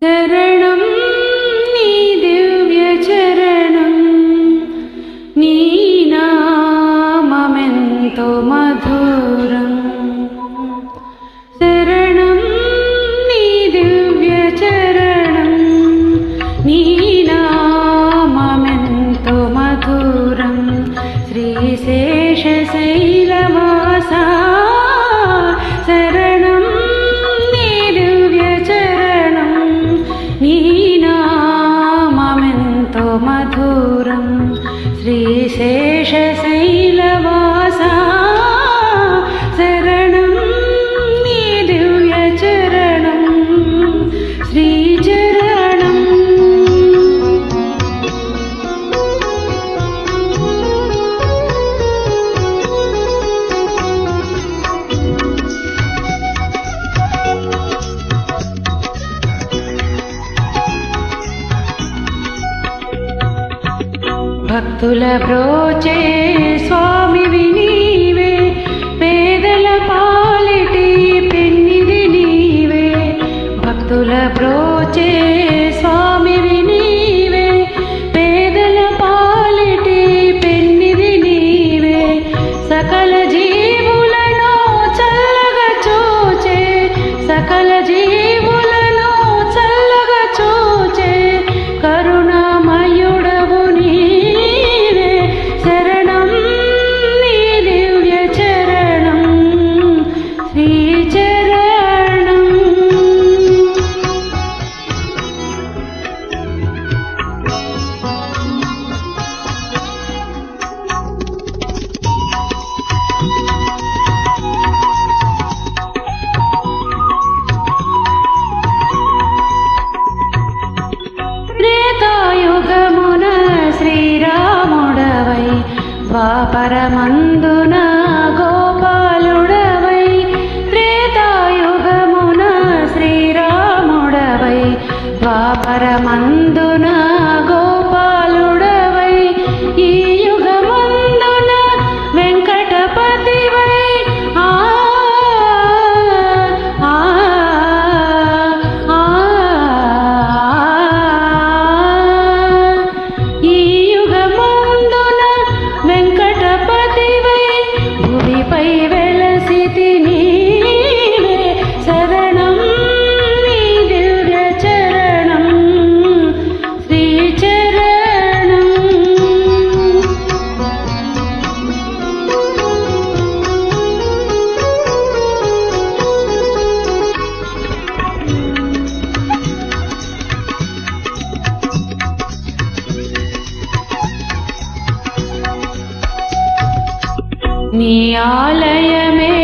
శరణం నీ దివ్య చరణం, నీ నామమెంతో మధురం. శరణం నీ దివ్య చరణం, నీ నామమెంతో మధురం. శ్రీశేషశైలవాసా శరణం నీ దివ్య చరణం, నీ నామమెంతో మధురం. శ్రీశేషశైలవాసా శరణం నీ దివ్య చరణం, శ్రీచరణం. భక్తుల బ్రోచే స్వామివి నీవే, పేదల పాలిటి పెన్నిది నీవే. భక్తుల బ్రోచే స్వామివి నీవే, పేదల పాలిటి పెన్నిది నీవే. సకల జీవులను చల్లగా చూచే, సకల జీవులను చల్లగా చూచే కరుణామయుడవు నీవే. శరణం నీ దివ్య చరణం, శ్రీచరణం. త్రేతాయుగమున శ్రీరాముడవై, ద్వాపరమందున గోపాలుడవై. త్రేతాయుగమున శ్రీరాముడవై, ద్వాపరమందున గోపాలుడవై. ఈ యుగమందున వెంకటపతివై, ఆ ఆ ఆ ఈ యుగమందున వెంకటపతివై, భువిపై వెలసితి నీవే. శరణం నీ దివ్య చరణం, శ్రీచరణం. నీ ఆలయమే